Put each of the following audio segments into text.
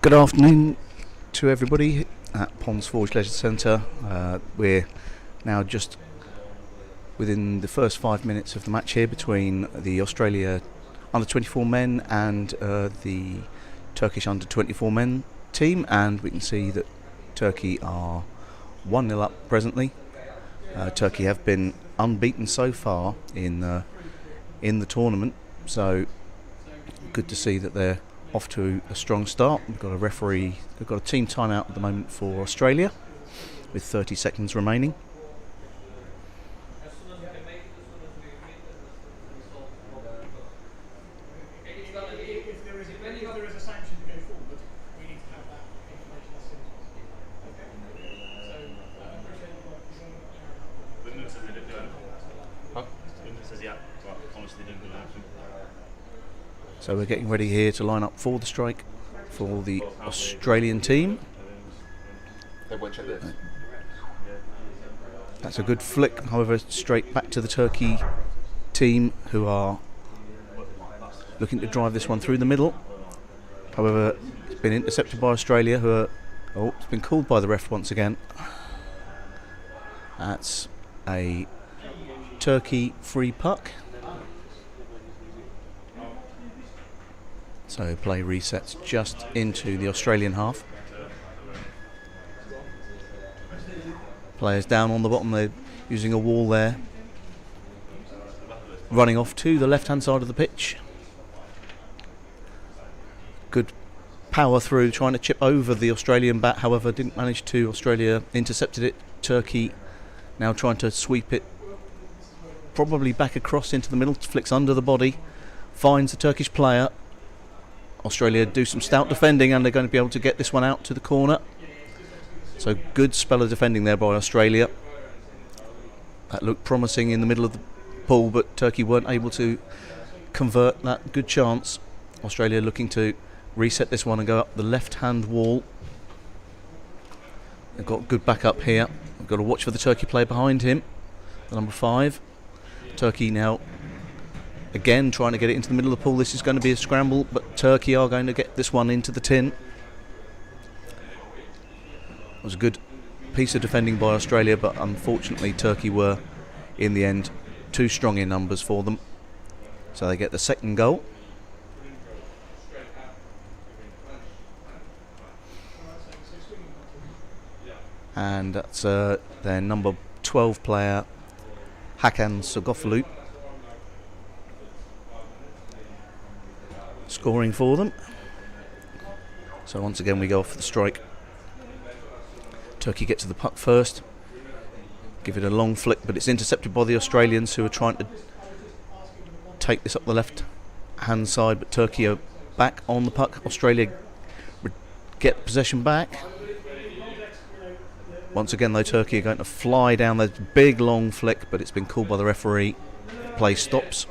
Good afternoon to everybody at Ponds Forge Leisure Centre. We're now just within the first 5 minutes of the match here between the Australia under-24 men and the Turkish under-24 men team, and we can see that Turkey are 1-0 up presently. Turkey have been unbeaten so far in the tournament, so good to see that they're off to a strong start. We've got a referee, we've got a team timeout at the moment for Australia with 30 seconds remaining. So we're getting ready here to line up for the strike for the Australian team. That's a good flick, however, straight back to the Turkey team, who are looking to drive this one through the middle. However, it's been intercepted by Australia, who are... Oh, it's been called by the ref once again. That's a Turkey free puck. So play resets just into the Australian half. Players down on the bottom, they're using a wall there. Running off to the left-hand side of the pitch. Good power through, trying to chip over the Australian bat, however didn't manage to. Australia intercepted it. Turkey now trying to sweep it probably back across into the middle, flicks under the body, finds the Turkish player. Australia do some stout defending, and they're going to be able to get this one out to the corner. So good spell of defending there by Australia. That looked promising in the middle of the pool, but Turkey weren't able to convert that good chance. Australia looking to reset this one and go up the left-hand wall. They've got good backup here. We've got to watch for the Turkey player behind him, the number 5. Turkey now again trying to get it into the middle of the pool. This is going to be a scramble, but Turkey are going to get this one into the tin. It was a good piece of defending by Australia, but unfortunately Turkey were in the end too strong in numbers for them. So they get the second goal. And that's their number 12 player, Hakan Sogoflu, scoring for them. So once again we go off for the strike. Turkey get to the puck first, give it a long flick, but it's intercepted by the Australians, who are trying to take this up the left hand side, but Turkey are back on the puck. Australia get possession back. Once again though, Turkey are going to fly down the big long flick, but it's been called by the referee. Play stops.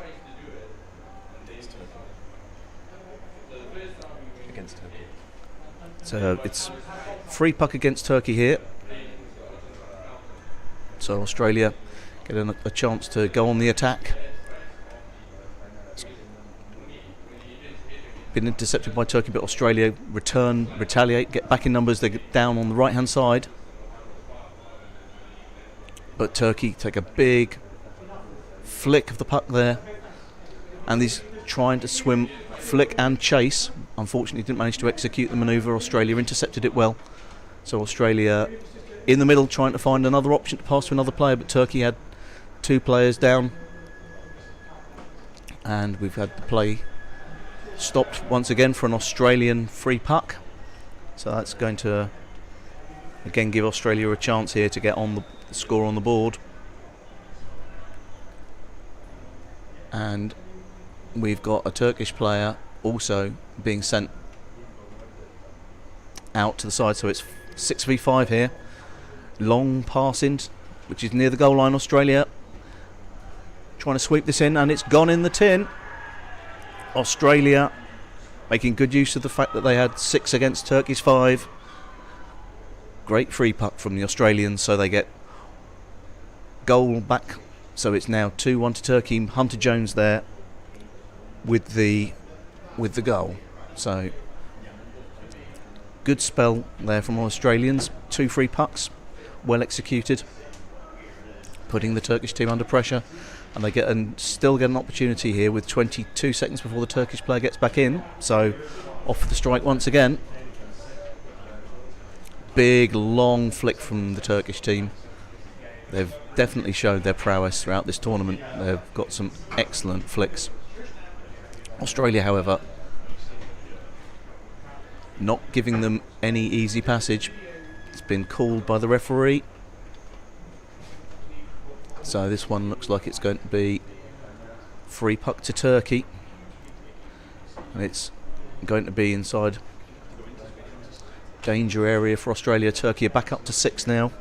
So it's free puck against Turkey here. So Australia getting a chance to go on the attack. It's been intercepted by Turkey, but Australia retaliate, get back in numbers. They get down on the right hand side, but Turkey take a big flick of the puck there, and he's trying to swim, flick and chase. Unfortunately didn't manage to execute the manoeuvre. Australia intercepted it well. So Australia in the middle trying to find another option to pass to another player, but Turkey had 2 players down, and we've had the play stopped once again for an Australian free puck. So that's going to again give Australia a chance here to get on the score on the board. And we've got a Turkish player also being sent out to the side, so it's 6v5 here. Long pass in, which is near the goal line. Australia trying to sweep this in, and it's gone in the tin. Australia making good use of the fact that they had 6 against Turkey's 5. Great free puck from the Australians, so they get goal back. So it's now 2-1 to Turkey. Hunter Jones there with the goal. So Good spell there from Australians. 2 free pucks, well executed, putting the Turkish team under pressure, and they still get an opportunity here with 22 seconds before the Turkish player gets back in. So off for the strike once again. Big long flick from the Turkish team. They've definitely showed their prowess throughout this tournament. They've got some excellent flicks. Australia, however, not giving them any easy passage. It's been called by the referee. So this one looks like it's going to be free puck to Turkey. And it's going to be inside danger area for Australia. Turkey are back up to 6 now.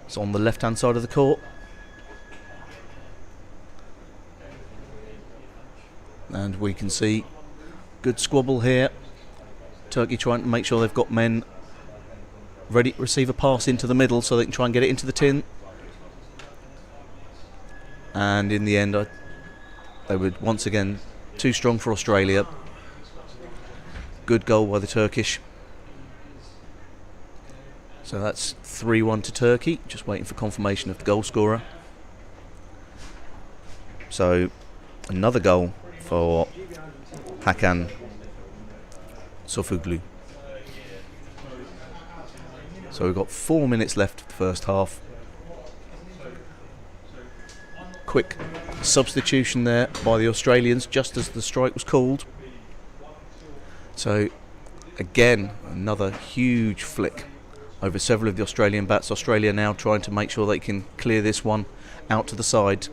It's on the left hand side of the court. And we can see good squabble here. Turkey trying to make sure they've got men ready to receive a pass into the middle so they can try and get it into the tin. And in the end, they were once again too strong for Australia. Good goal by the Turkish. So that's 3-1 to Turkey. Just waiting for confirmation of the goal scorer. So another goal for Hakan Sofuglu. So we've got 4 minutes left of the first half. Quick substitution there by the Australians just as the strike was called. So again, another huge flick over several of the Australian bats. Australia now trying to make sure they can clear this one out to the side.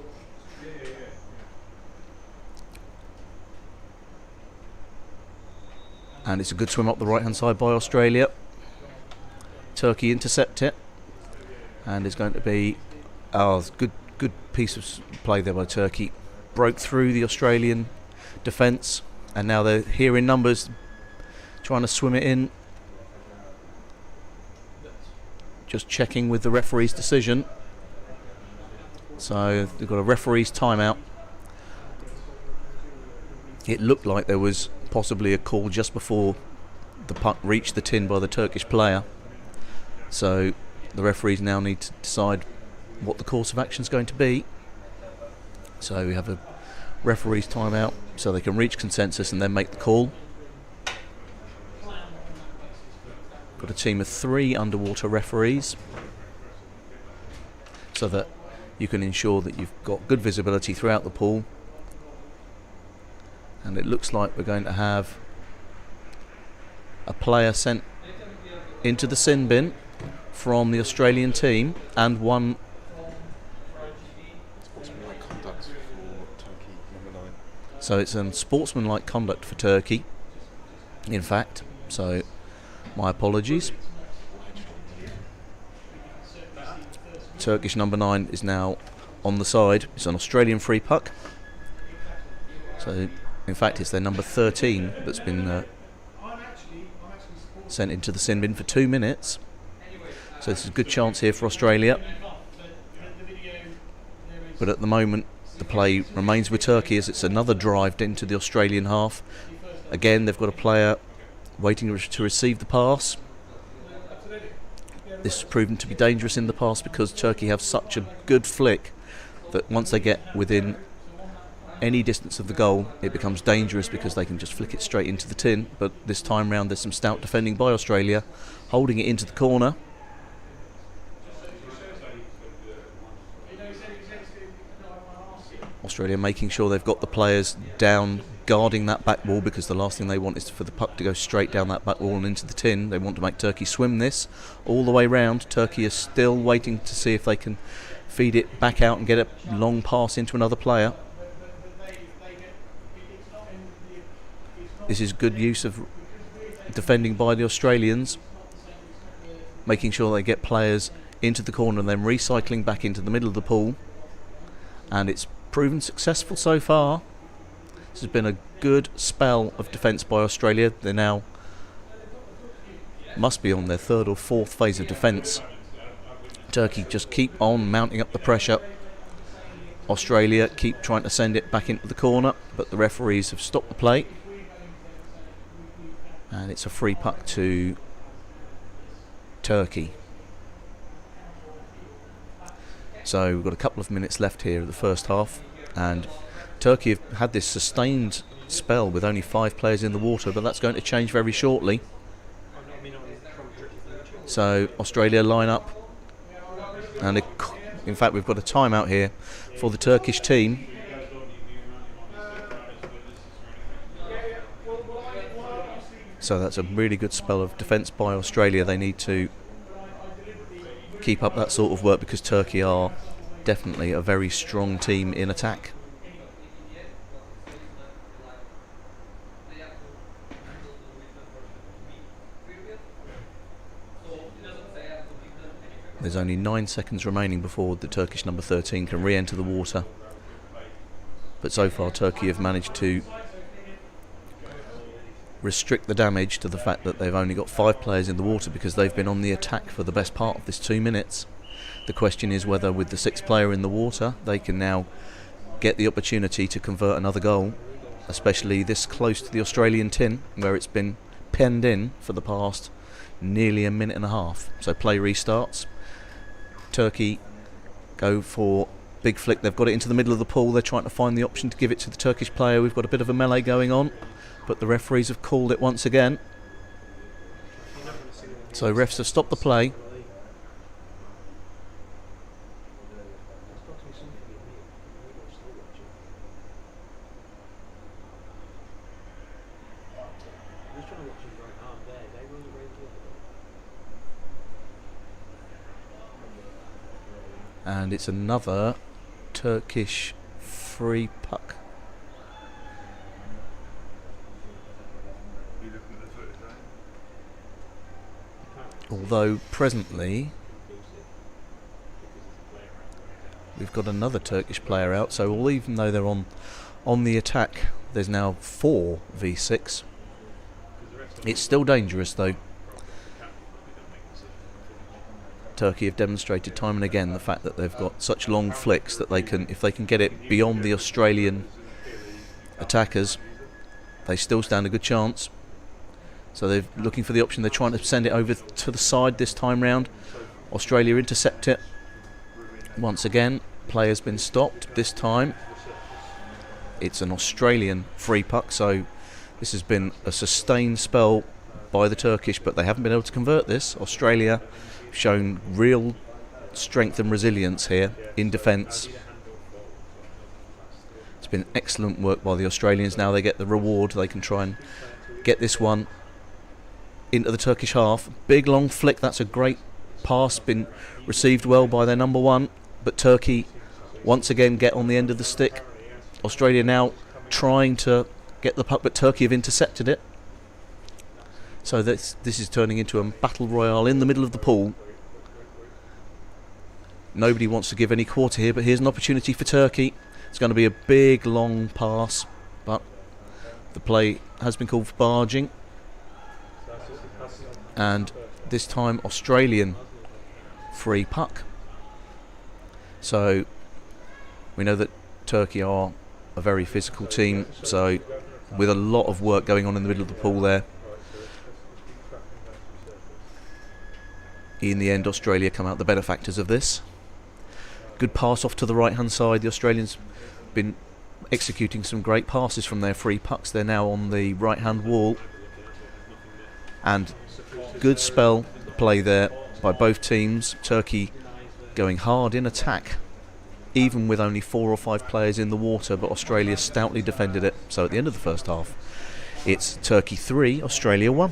And it's a good swim up the right hand side by Australia. Turkey intercept it, and it's going to be good piece of play there by Turkey. Broke through the Australian defence, and now they're here in numbers trying to swim it in. Just checking with the referee's decision. So they've got a referee's timeout. It looked like there was possibly a call just before the puck reached the tin by the Turkish player. So the referees now need to decide what the course of action is going to be. So we have a referee's timeout so they can reach consensus and then make the call. Got a team of 3 underwater referees so that you can ensure that you've got good visibility throughout the pool. And it looks like we're going to have a player sent into the sin bin from the Australian team, and one sportsmanlike conduct for Turkey, number 9. So it's sportsmanlike conduct for Turkey, in fact. So my apologies. Turkish number 9 is now on the side. It's an Australian free puck. So in fact it's their number 13 that's been sent into the sin bin for 2 minutes. So this is a good chance here for Australia. But at the moment the play remains with Turkey as it's another drive into the Australian half. Again, they've got a player waiting to receive the pass. This has proven to be dangerous in the past because Turkey have such a good flick that once they get within any distance of the goal, it becomes dangerous because they can just flick it straight into the tin. But this time round there's some stout defending by Australia, holding it into the corner. Australia making sure they've got the players down guarding that back wall, because the last thing they want is for the puck to go straight down that back wall and into the tin. They want to make Turkey swim this all the way round. Turkey is still waiting to see if they can feed it back out and get a long pass into another player. This is good use of defending by the Australians, making sure they get players into the corner and then recycling back into the middle of the pool. And it's proven successful so far. This has been a good spell of defence by Australia. They now must be on their 3rd or 4th phase of defence. Turkey just keep on mounting up the pressure. Australia keep trying to send it back into the corner, but the referees have stopped the play. And it's a free puck to Turkey. So we've got a couple of minutes left here of the first half, and Turkey have had this sustained spell with only 5 players in the water, but that's going to change very shortly. So Australia line up, and in fact we've got a timeout here for the Turkish team. So that's a really good spell of defence by Australia. They need to keep up that sort of work because Turkey are definitely a very strong team in attack. There's only 9 seconds remaining before the Turkish number 13 can re-enter the water. But so far Turkey have managed to restrict the damage to the fact that they've only got 5 players in the water because they've been on the attack for the best part of this 2 minutes. The question is whether with the 6th player in the water they can now get the opportunity to convert another goal, especially this close to the Australian tin where it's been penned in for the past nearly a minute and a half. So play restarts. Turkey go for big flick. They've got it into the middle of the pool. They're trying to find the option to give it to the Turkish player. We've got a bit of a melee going on, but the referees have called it once again. So refs have stopped the play. And it's another Turkish free puck. Although presently we've got another Turkish player out, so even though they're on the attack, there's now 4 v6. It's still dangerous though. Turkey have demonstrated time and again the fact that they've got such long flicks that they can, if they can get it beyond the Australian attackers, they still stand a good chance. So they're looking for the option. They're trying to send it over to the side this time round. Australia intercept it. Once again, play has been stopped. This time it's an Australian free puck, so this has been a sustained spell by the Turkish, but they haven't been able to convert this. Australia shown real strength and resilience here in defence. It's been excellent work by the Australians. Now they get the reward. They can try and get this one into the Turkish half. Big long flick. That's a great pass, been received well by their number 1, but Turkey once again get on the end of the stick. Australia now trying to get the puck, but Turkey have intercepted it. So this is turning into a battle royale in the middle of the pool. Nobody wants to give any quarter here, but here's an opportunity for Turkey. It's going to be a big long pass, but the play has been called for barging. And this time Australian free puck. So we know that Turkey are a very physical team, so with a lot of work going on in the middle of the pool there. In the end, Australia come out the benefactors of this. Good pass off to the right hand side. The Australians been executing some great passes from their free pucks. They're now on the right hand wall, and good spell play there by both teams. Turkey going hard in attack even with only 4 or 5 players in the water, but Australia stoutly defended it. So at the end of the first half, it's Turkey 3, Australia 1.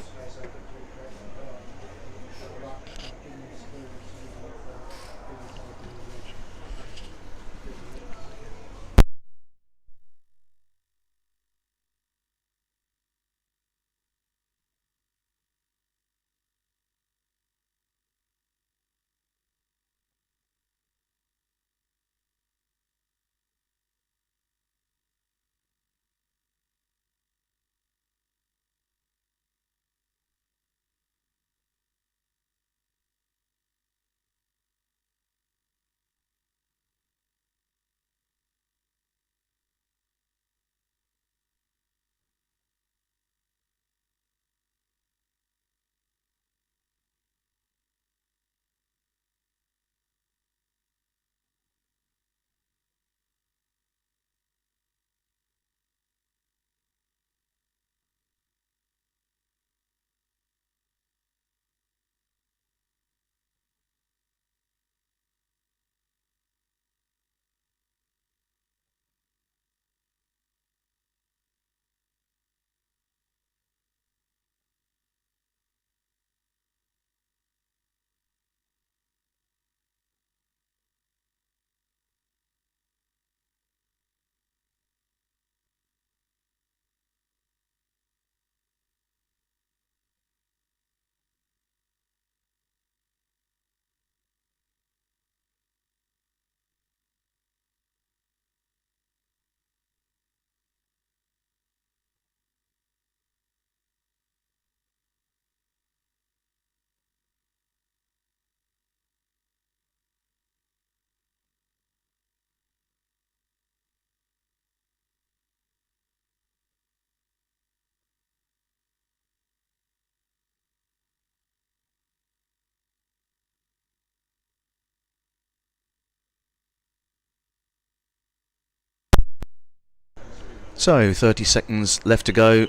So 30 seconds left to go,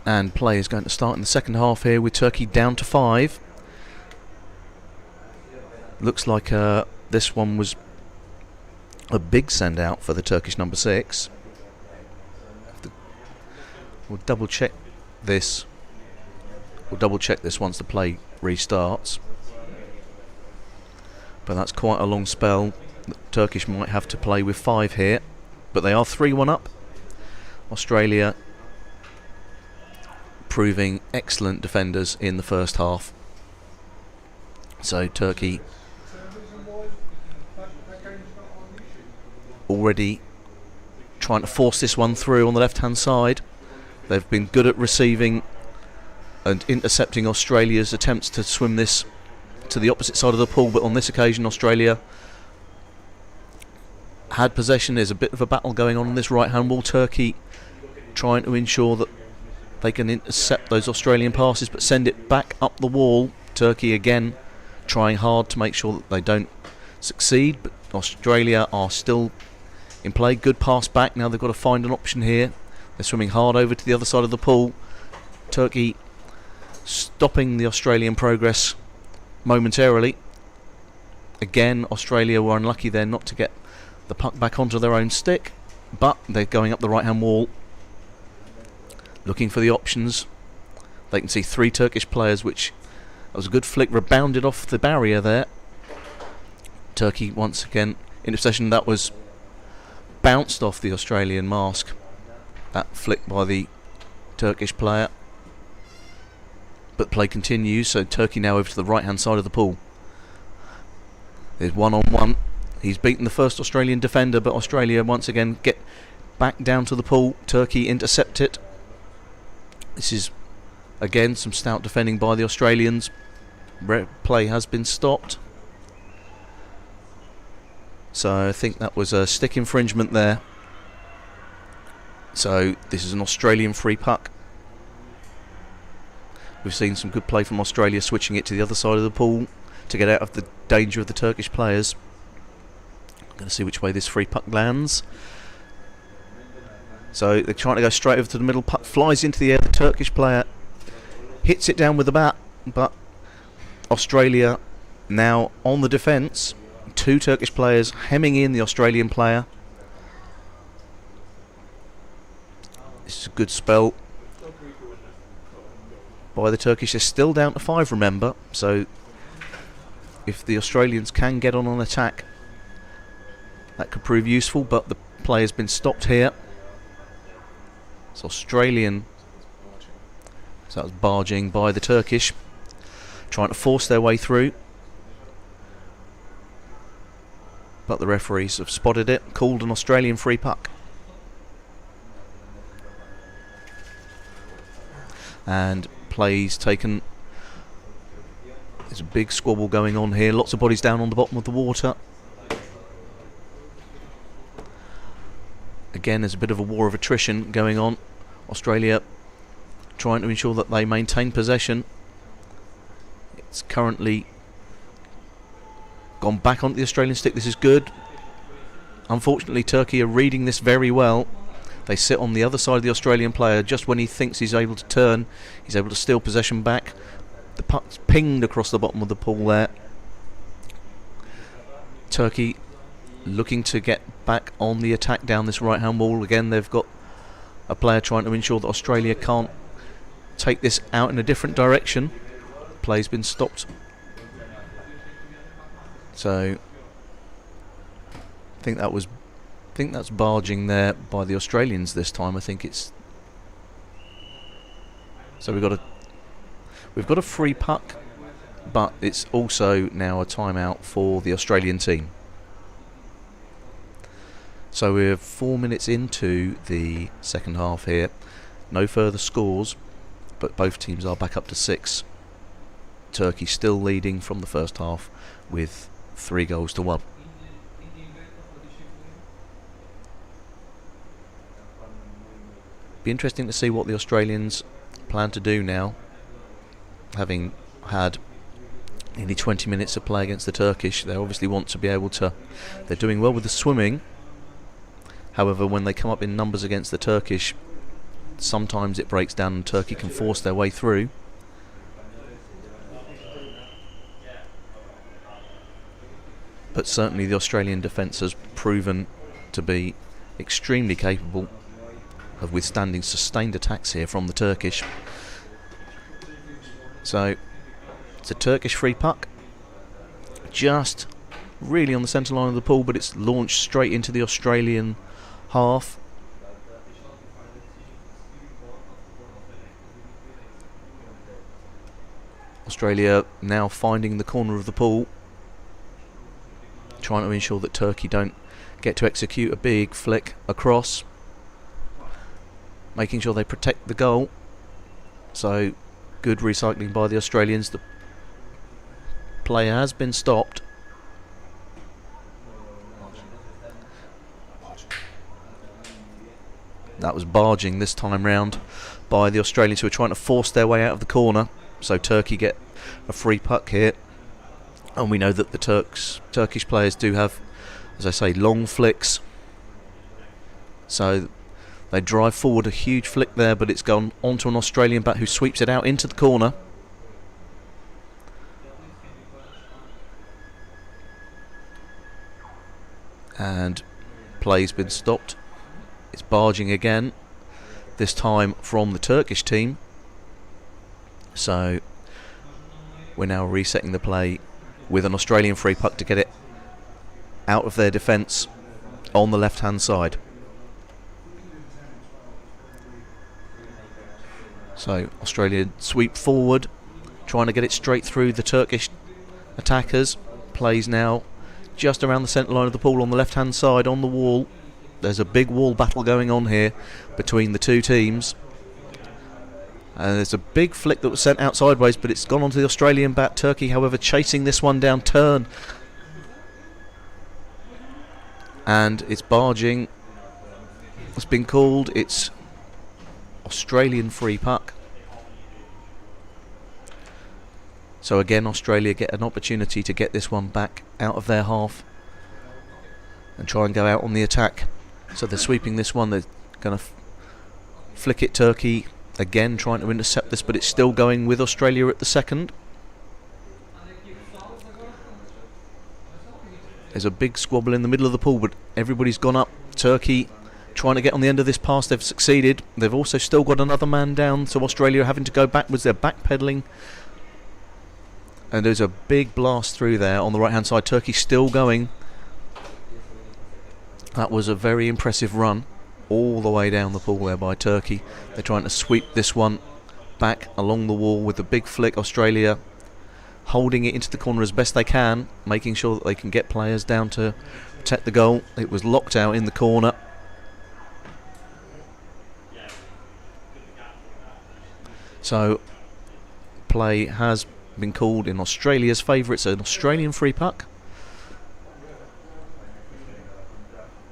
and play is going to start in the second half here with Turkey down to 5. Looks like this one was a big send out for the Turkish number 6. We'll double check this. We'll double check this once the play restarts. But that's quite a long spell. The Turkish might have to play with 5 here, but they are 3-1 up. Australia proving excellent defenders in the first half. So Turkey already trying to force this one through on the left hand side. They've been good at receiving and intercepting Australia's attempts to swim this to the opposite side of the pool, but on this occasion Australia had possession. There's a bit of a battle going on this right hand wall. Turkey trying to ensure that they can intercept those Australian passes but send it back up the wall. Turkey again trying hard to make sure that they don't succeed, but Australia are still in play. Good pass back. Now they've got to find an option here. They're swimming hard over to the other side of the pool. Turkey stopping the Australian progress momentarily. Again, Australia were unlucky there not to get the puck back onto their own stick, but they're going up the right hand wall looking for the options. They can see 3 Turkish players, which was a good flick, rebounded off the barrier there. Turkey once again in possession. That was bounced off the Australian mask, that flick by the Turkish player, but play continues. So Turkey now over to the right hand side of the pool. There's 1-on-1. He's beaten the first Australian defender, but Australia once again get back down to the pool. Turkey intercept it. This is again some stout defending by the Australians. Play has been stopped. So I think that was a stick infringement there. So this is an Australian free puck. We've seen some good play from Australia, switching it to the other side of the pool to get out of the danger of the Turkish players. I'm going to see which way this free puck lands. So they're trying to go straight over to the middle. Puck flies into the air. The Turkish player hits it down with the bat, but Australia now on the defence. 2 Turkish players hemming in the Australian player. This is a good spell by the Turkish. They're still down to 5, remember, so if the Australians can get on an attack, that could prove useful, but the play has been stopped here. It's Australian, so that was barging by the Turkish, trying to force their way through, but the referees have spotted it, called an Australian free puck. And plays taken. There's a big squabble going on here, lots of bodies down on the bottom of the water. Again, there's a bit of a war of attrition going on. Australia trying to ensure that they maintain possession. It's currently gone back onto the Australian stick. This is good. Unfortunately, Turkey are reading this very well. They sit on the other side of the Australian player. Just when he thinks he's able to turn, he's able to steal possession back. The puck's pinged across the bottom of the pool there. Turkey looking to get back on the attack down this right hand wall. Again, they've got a player trying to ensure that Australia can't take this out in a different direction. Play's been stopped. So I think that's barging there by the Australians this time. I think it's, so we've got a free puck, but it's also now a timeout for the Australian team. So we're 4 minutes into the second half here. No further scores, but both teams are back up to 6. Turkey still leading from the first half with 3-1. Be interesting to see what the Australians plan to do now, having had nearly 20 minutes of play against the Turkish. They obviously want to be able to, they're doing well with the swimming. However, when they come up in numbers against the Turkish, sometimes it breaks down and Turkey can force their way through. But certainly the Australian defence has proven to be extremely capable of withstanding sustained attacks here from the Turkish. So it's a Turkish free puck, just really on the centre line of the pool, but it's launched straight into the Australian half. Australia now finding the corner of the pool, trying to ensure that Turkey don't get to execute a big flick across, making sure they protect the goal. So good recycling by the Australians. The play has been stopped. That was barging this time round by the Australians, who are trying to force their way out of the corner. So Turkey get a free puck here. And we know that the Turkish players do have, as I say, long flicks. So they drive forward a huge flick there, but it's gone onto an Australian bat who sweeps it out into the corner. And play's been stopped. It's barging again, this time from the Turkish team. So we're now resetting the play with an Australian free puck to get it out of their defence on the left hand side. So Australia sweep forward, trying to get it straight through the Turkish attackers. Plays now just around the centre line of the pool on the left hand side on the wall. There's a big wall battle going on here between the two teams. And there's a big flick that was sent out sideways, but it's gone onto the Australian bat. Turkey, however, chasing this one down, turn. And it's barging. It's been called. It's Australian free puck. So again, Australia get an opportunity to get this one back out of their half and try and go out on the attack. So they're sweeping this one. They're going to flick it. Turkey again trying to intercept this, but it's still going with Australia at the second. There's a big squabble in the middle of the pool, but everybody's gone up. Turkey trying to get on the end of this pass. They've succeeded. They've also still got another man down, so Australia are having to go backwards. They're backpedaling. And there's a big blast through there on the right hand side. Turkey still going. That was a very impressive run all the way down the pool there by Turkey. They're trying to sweep this one back along the wall with a big flick. Australia holding it into the corner as best they can, making sure that they can get players down to protect the goal. It was locked out in the corner. So play has been called in Australia's favour. It's an Australian free puck.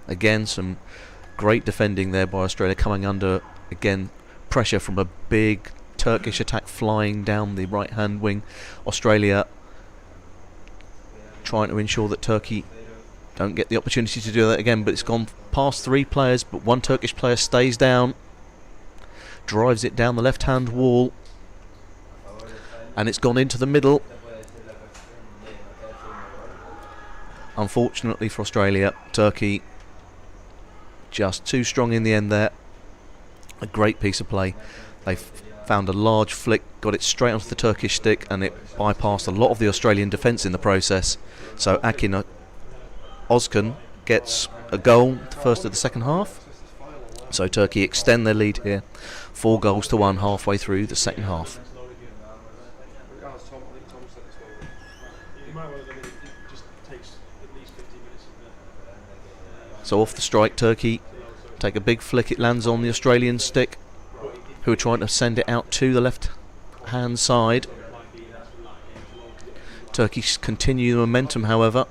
Again, some great defending there by Australia, coming under, again, pressure from a big Turkish attack flying down the right hand wing. Australia trying to ensure that Turkey don't get the opportunity to do that again, but it's gone past three players, but one Turkish player stays down, drives it down the left hand wall, and it's gone into the middle. Unfortunately for Australia, Turkey just too strong in the end there. A great piece of play. They found a large flick, got it straight onto the Turkish stick, and it bypassed a lot of the Australian defence in the process. So Akin Özkan gets a goal, the first of the second half. So Turkey extend their lead here, 4-1 halfway through the second half. So off the strike, Turkey take a big flick. It lands on the Australian stick, who are trying to send it out to the left hand side. Turkey continue the momentum, however,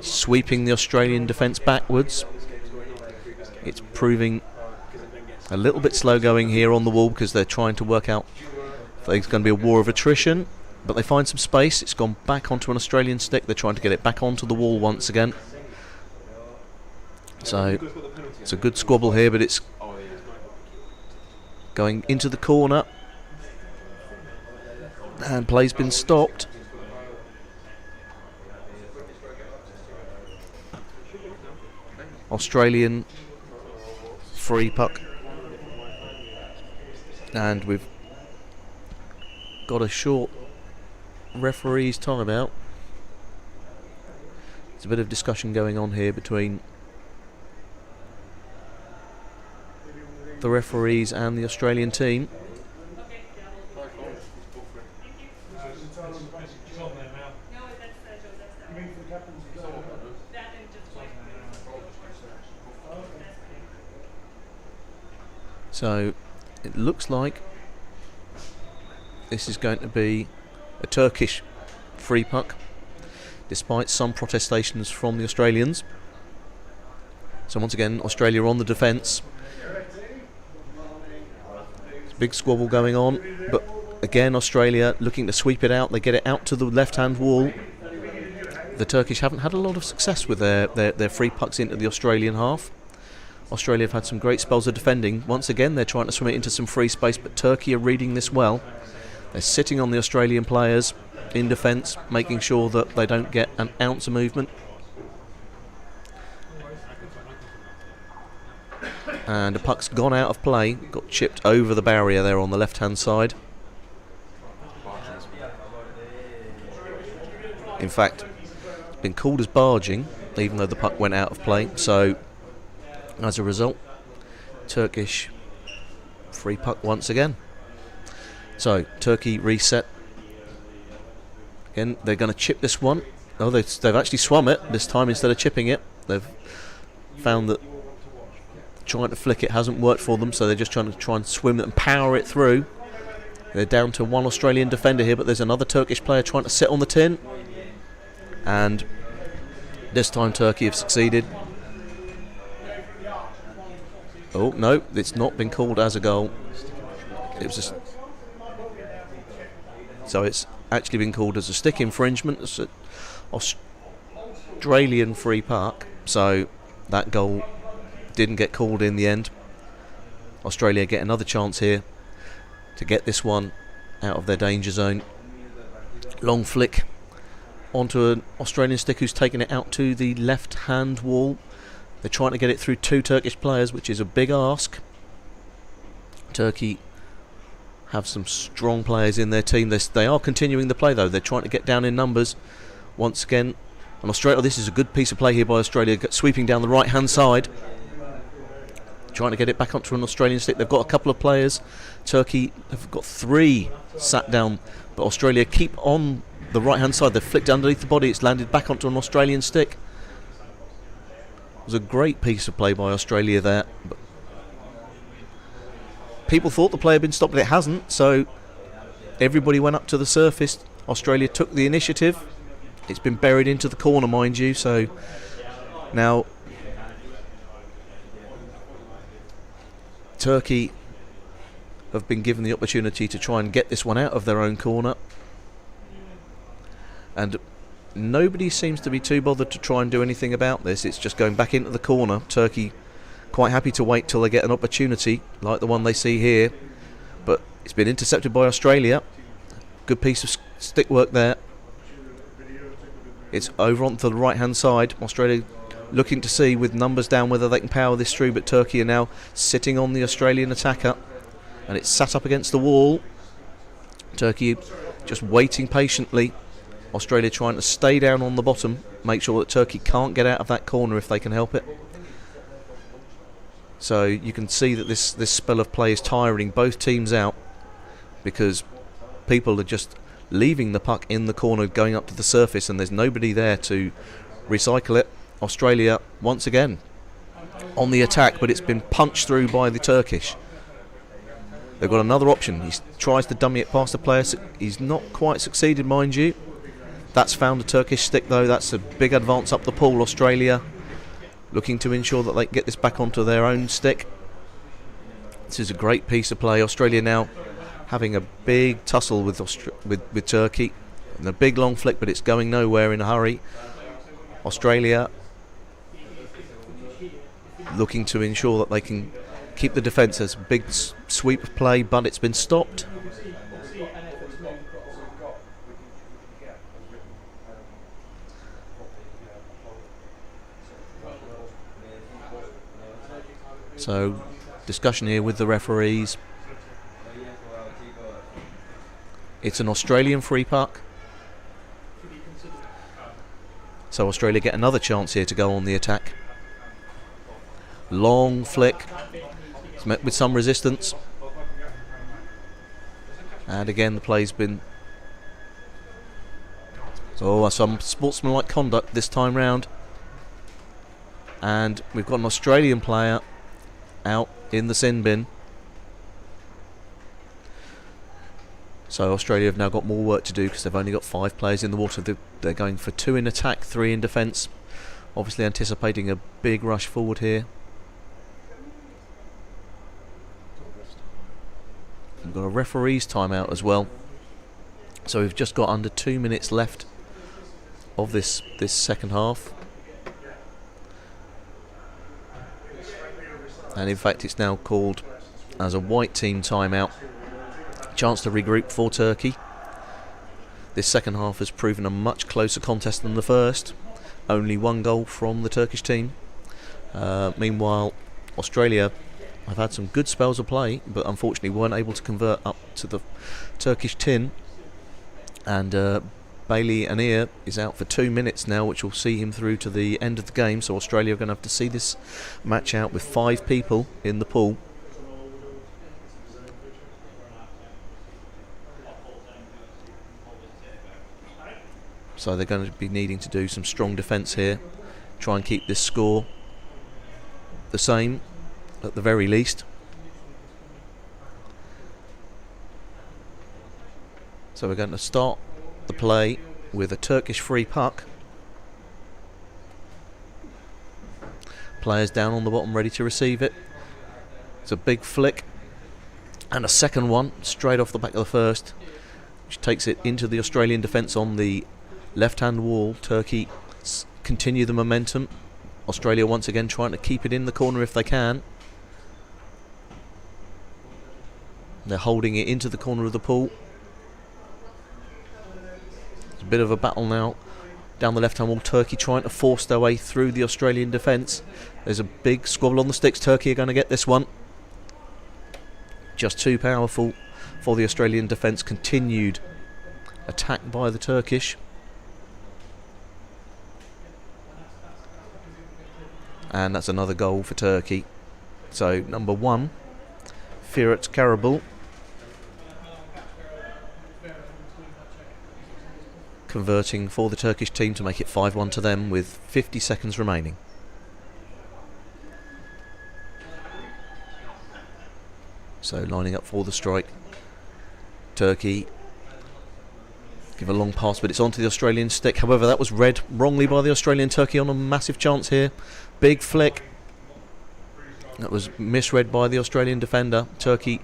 sweeping the Australian defence backwards. It's proving a little bit slow going here on the wall because they're trying to work out if there's going to be a war of attrition, but they find some space. It's gone back onto an Australian stick. They're trying to get it back onto the wall once again. So it's a good squabble here, but it's going into the corner, and play's been stopped. Australian free puck, and we've got a short referee's timeout. There's a bit of discussion going on here between the referees and the Australian team. So it looks like this is going to be a Turkish free puck, despite some protestations from the Australians. So once again, Australia on the defence. Big squabble going on, but again Australia looking to sweep it out. They get it out to the left-hand wall. The Turkish haven't had a lot of success with their free pucks into the Australian half. Australia have had some great spells of defending. Once again, they're trying to swim it into some free space, but Turkey are reading this well. They're sitting on the Australian players in defence, making sure that they don't get an ounce of movement. And the puck's gone out of play, got chipped over the barrier there on the left-hand side. In fact, it's been called as barging, even though the puck went out of play. So, as a result, Turkish free puck once again. So, Turkey reset. Again, they're going to chip this one. Oh, they've actually swum it this time instead of chipping it. They've found that trying to flick it hasn't worked for them, so they're just trying to swim it and power it through. They're down to one Australian defender here, but there's another Turkish player trying to sit on the tin. And this time Turkey have succeeded. Oh, no, it's not been called as a goal. It was just... So it's actually been called as a stick infringement. It's an Australian free puck, so that goal didn't get called in the end. Australia get another chance here to get this one out of their danger zone. Long flick onto an Australian stick who's taken it out to the left hand wall. They're trying to get it through two Turkish players, which is a big ask. Turkey have some strong players in their team. They are continuing the play though. They're trying to get down in numbers once again. And Australia, this is a good piece of play here by Australia, sweeping down the right hand side, trying to get it back onto an Australian stick. They've got a couple of players. Turkey have got three sat down, but Australia keep on the right hand side. They've flicked underneath the body. It's landed back onto an Australian stick. It was a great piece of play by Australia there. But people thought the play had been stopped, but it hasn't. So everybody went up to the surface. Australia took the initiative. It's been buried into the corner, mind you. So now Turkey have been given the opportunity to try and get this one out of their own corner. And nobody seems to be too bothered to try and do anything about this. It's just going back into the corner. Turkey quite happy to wait till they get an opportunity like the one they see here, but it's been intercepted by Australia. Good piece of stick work there. It's over onto the right hand side. Australia looking to see with numbers down whether they can power this through, but Turkey are now sitting on the Australian attacker, and it's sat up against the wall. Turkey just waiting patiently. Australia trying to stay down on the bottom, make sure that Turkey can't get out of that corner if they can help it. So you can see that this spell of play is tiring both teams out, because people are just leaving the puck in the corner going up to the surface, and there's nobody there to recycle it. Australia once again on the attack, but it's been punched through by the Turkish. They've got another option. He tries to dummy it past the player. He's not quite succeeded, mind you. That's found a Turkish stick though. That's a big advance up the pool. Australia looking to ensure that they can get this back onto their own stick. This is a great piece of play. Australia now having a big tussle with Turkey, and a big long flick, but it's going nowhere in a hurry. Australia looking to ensure that they can keep the defence. There's a big sweep of play, but it's been stopped. So, discussion here with the referees. It's an Australian free puck. So Australia get another chance here to go on the attack. Long flick. It's met with some resistance. And again the play's been... So some sportsmanlike conduct this time round. And we've got an Australian player out in the sin bin. So Australia have now got more work to do because they've only got 5 players in the water. They're going for 2 in attack, 3 in defence. Obviously anticipating a big rush forward here. We've got a referee's timeout as well. So we've just got under 2 minutes left of this second half. And in fact it's now called as a white team timeout. Chance to regroup for Turkey. This second half has proven a much closer contest than the first. Only 1 goal from the Turkish team. Meanwhile, Australia have had some good spells of play, but unfortunately weren't able to convert up to the Turkish tin. And Bailey Anir is out for 2 minutes now, which will see him through to the end of the game. So Australia are going to have to see this match out with 5 people in the pool. So they're going to be needing to do some strong defence here, try and keep this score the same at the very least. So we're going to start the play with a Turkish free puck. Players down on the bottom ready to receive it. It's a big flick and a second one straight off the back of the first, which takes it into the Australian defence on the left-hand wall. Turkey continue the momentum. Australia once again trying to keep it in the corner if they can. They're holding it into the corner of the pool. It's a bit of a battle now down the left-hand wall. Turkey trying to force their way through the Australian defence. There's a big squabble on the sticks. Turkey are going to get this one. Just too powerful for the Australian defence. Continued attack by the Turkish. And that's another goal for Turkey. So number 1, Firat Karabul, converting for the Turkish team to make it 5-1 to them with 50 seconds remaining. So lining up for the strike. Turkey give a long pass, but it's onto the Australian stick. However, that was read wrongly by the Australian. Turkey on a massive chance here. Big flick. That was misread by the Australian defender. Turkey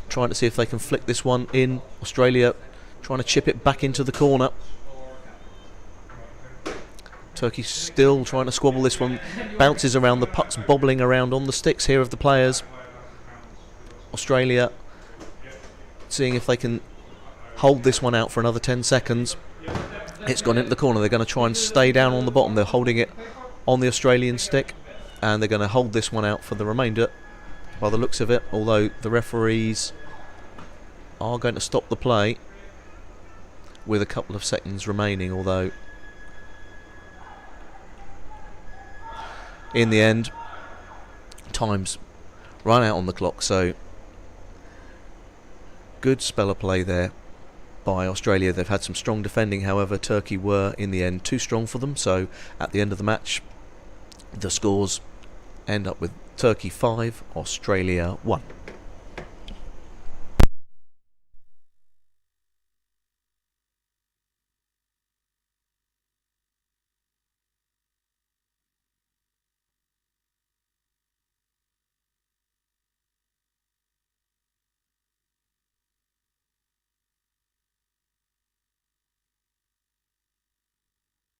trying to see if they can flick this one in. Australia trying to chip it back into the corner. Turkey still trying to squabble this one. Bounces around, the puck's bobbling around on the sticks here of the players. Australia seeing if they can hold this one out for another 10 seconds. It's gone into the corner. They're going to try and stay down on the bottom. They're holding it on the Australian stick, and they're going to hold this one out for the remainder by the looks of it, although the referees are going to stop the play with a couple of seconds remaining, although in the end time's run out on the clock. So good spell of play there by Australia. They've had some strong defending, however Turkey were in the end too strong for them. So at the end of the match the scores end up with Turkey 5, Australia 1.